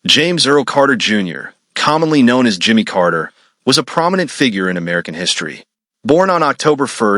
James Earl Carter Jr., commonly known as Jimmy Carter, was a prominent figure in American history. Born on October 1,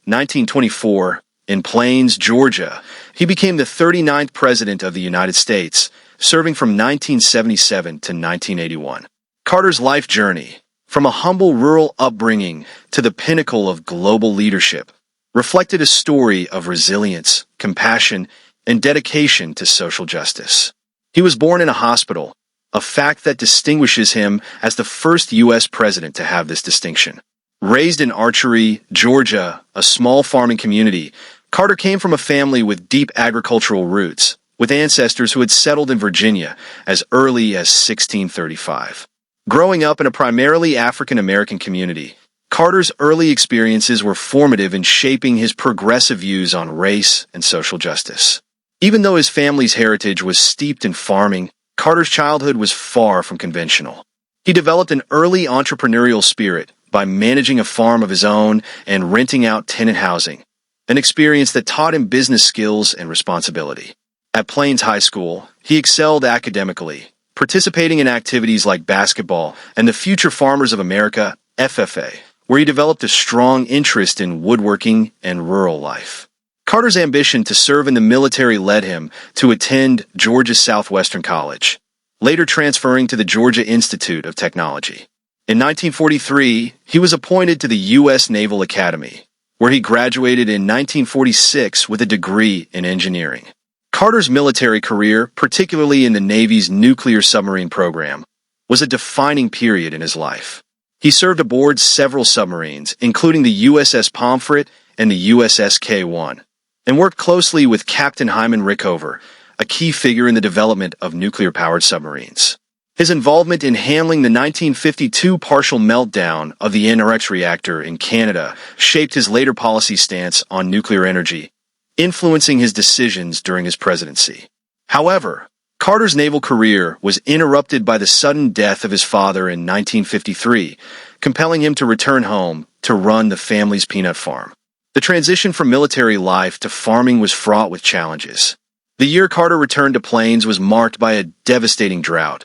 1924, in Plains, Georgia, he became the 39th President of the United States, serving from 1977 to 1981. Carter's life journey, from a humble rural upbringing to the pinnacle of global leadership, reflected a story of resilience, compassion, and dedication to social justice. He was born in a hospital, a fact that distinguishes him as the first U.S. president to have this distinction. Raised in Archery, Georgia, a small farming community, Carter came from a family with deep agricultural roots, with ancestors who had settled in Virginia as early as 1635. Growing up in a primarily African-American community, Carter's early experiences were formative in shaping his progressive views on race and social justice. Even though his family's heritage was steeped in farming, Carter's childhood was far from conventional. He developed an early entrepreneurial spirit by managing a farm of his own and renting out tenant housing, an experience that taught him business skills and responsibility. At Plains High School, he excelled academically, participating in activities like basketball and the Future Farmers of America, FFA, where he developed a strong interest in woodworking and rural life. Carter's ambition to serve in the military led him to attend Georgia Southwestern College, later transferring to the Georgia Institute of Technology. In 1943, he was appointed to the U.S. Naval Academy, where he graduated in 1946 with a degree in engineering. Carter's military career, particularly in the Navy's nuclear submarine program, was a defining period in his life. He served aboard several submarines, including the USS Pomfret and the USS K-1, and worked closely with Captain Hyman Rickover, a key figure in the development of nuclear-powered submarines. His involvement in handling the 1952 partial meltdown of the NRX reactor in Canada shaped his later policy stance on nuclear energy, influencing his decisions during his presidency. However, Carter's naval career was interrupted by the sudden death of his father in 1953, compelling him to return home to run the family's peanut farm. The transition from military life to farming was fraught with challenges. The year Carter returned to Plains was marked by a devastating drought,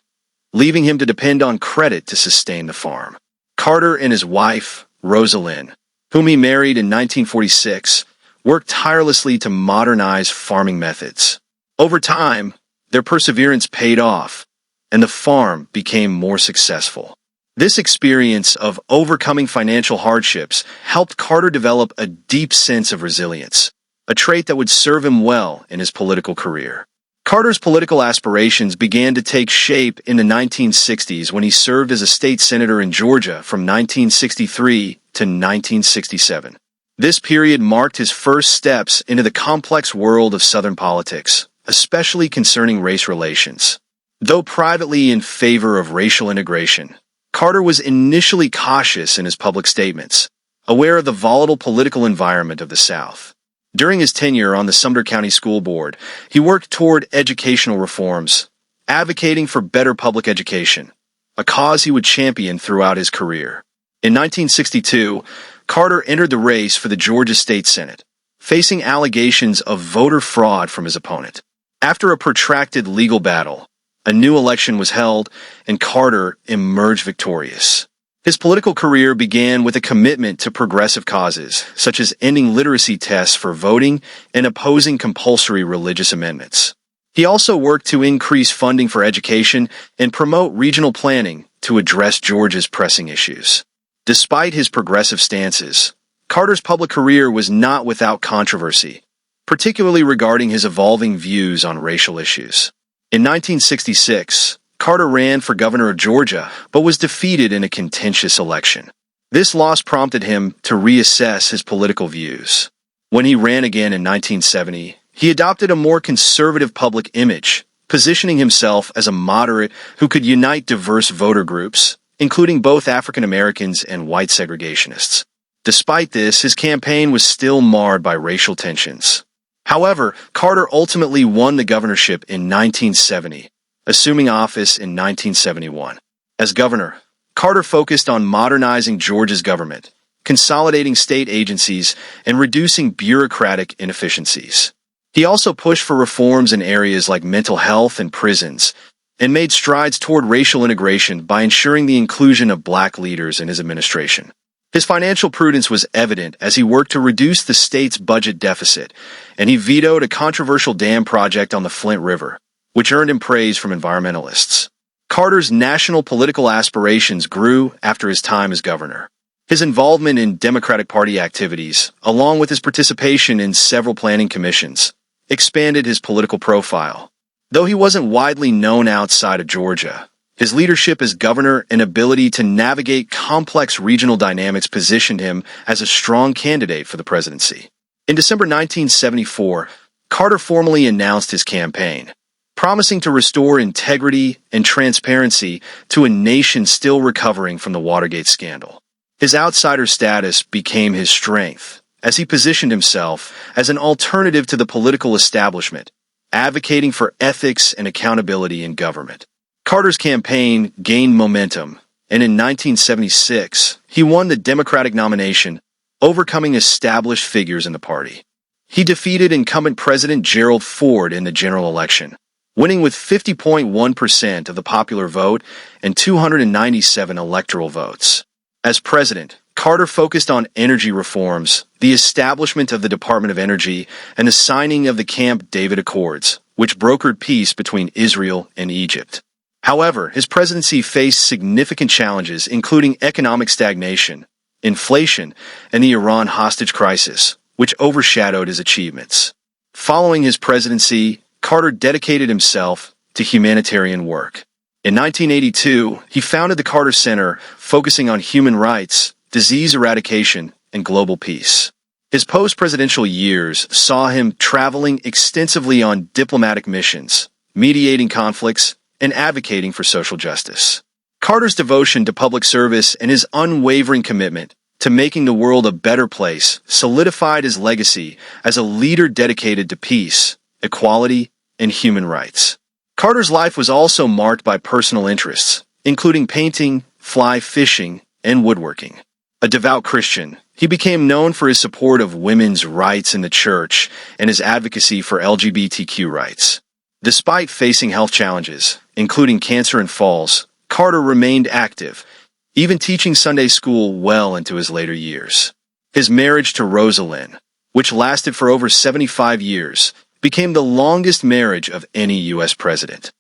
leaving him to depend on credit to sustain the farm. Carter and his wife, Rosalind, whom he married in 1946, worked tirelessly to modernize farming methods. Over time, their perseverance paid off, and the farm became more successful. This experience of overcoming financial hardships helped Carter develop a deep sense of resilience, a trait that would serve him well in his political career. Carter's political aspirations began to take shape in the 1960s when he served as a state senator in Georgia from 1963 to 1967. This period marked his first steps into the complex world of Southern politics, especially concerning race relations. Though privately in favor of racial integration, Carter was initially cautious in his public statements, aware of the volatile political environment of the South. During his tenure on the Sumter County School Board, he worked toward educational reforms, advocating for better public education, a cause he would champion throughout his career. In 1962, Carter entered the race for the Georgia State Senate, facing allegations of voter fraud from his opponent. After a protracted legal battle, a new election was held, and Carter emerged victorious. His political career began with a commitment to progressive causes, such as ending literacy tests for voting and opposing compulsory religious amendments. He also worked to increase funding for education and promote regional planning to address Georgia's pressing issues. Despite his progressive stances, Carter's public career was not without controversy, particularly regarding his evolving views on racial issues. In 1966, Carter ran for governor of Georgia, but was defeated in a contentious election. This loss prompted him to reassess his political views. When he ran again in 1970, he adopted a more conservative public image, positioning himself as a moderate who could unite diverse voter groups, including both African Americans and white segregationists. Despite this, his campaign was still marred by racial tensions. However, Carter ultimately won the governorship in 1970, assuming office in 1971. As governor, Carter focused on modernizing Georgia's government, consolidating state agencies, and reducing bureaucratic inefficiencies. He also pushed for reforms in areas like mental health and prisons, and made strides toward racial integration by ensuring the inclusion of black leaders in his administration. His financial prudence was evident as he worked to reduce the state's budget deficit, and he vetoed a controversial dam project on the Flint River, which earned him praise from environmentalists. Carter's national political aspirations grew after his time as governor. His involvement in Democratic Party activities, along with his participation in several planning commissions, expanded his political profile. Though he wasn't widely known outside of Georgia, his leadership as governor and ability to navigate complex regional dynamics positioned him as a strong candidate for the presidency. In December 1974, Carter formally announced his campaign, promising to restore integrity and transparency to a nation still recovering from the Watergate scandal. His outsider status became his strength, as he positioned himself as an alternative to the political establishment, advocating for ethics and accountability in government. Carter's campaign gained momentum, and in 1976, he won the Democratic nomination, overcoming established figures in the party. He defeated incumbent President Gerald Ford in the general election, winning with 50.1% of the popular vote and 297 electoral votes. As president, Carter focused on energy reforms, the establishment of the Department of Energy, and the signing of the Camp David Accords, which brokered peace between Israel and Egypt. However, his presidency faced significant challenges, including economic stagnation, inflation, and the Iran hostage crisis, which overshadowed his achievements. Following his presidency, Carter dedicated himself to humanitarian work. In 1982, he founded the Carter Center, focusing on human rights, disease eradication, and global peace. His post-presidential years saw him traveling extensively on diplomatic missions, mediating conflicts, and advocating for social justice. Carter's devotion to public service and his unwavering commitment to making the world a better place solidified his legacy as a leader dedicated to peace, equality, and human rights. Carter's life was also marked by personal interests, including painting, fly fishing, and woodworking. A devout Christian, he became known for his support of women's rights in the church and his advocacy for LGBTQ rights. Despite facing health challenges, including cancer and falls, Carter remained active, even teaching Sunday school well into his later years. His marriage to Rosalind, which lasted for over 75 years, became the longest marriage of any U.S. president.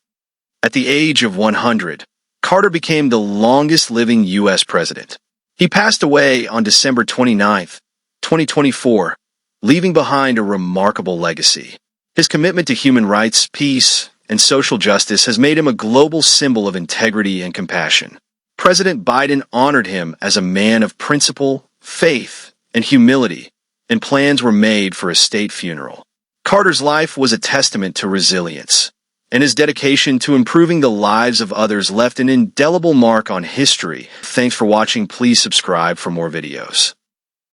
At the age of 100, Carter became the longest-living U.S. president. He passed away on December 29, 2024, leaving behind a remarkable legacy. His commitment to human rights, peace, and social justice has made him a global symbol of integrity and compassion. President Biden honored him as a man of principle, faith, and humility, and plans were made for a state funeral. Carter's life was a testament to resilience, and his dedication to improving the lives of others left an indelible mark on history. Thanks for watching. Please subscribe for more videos.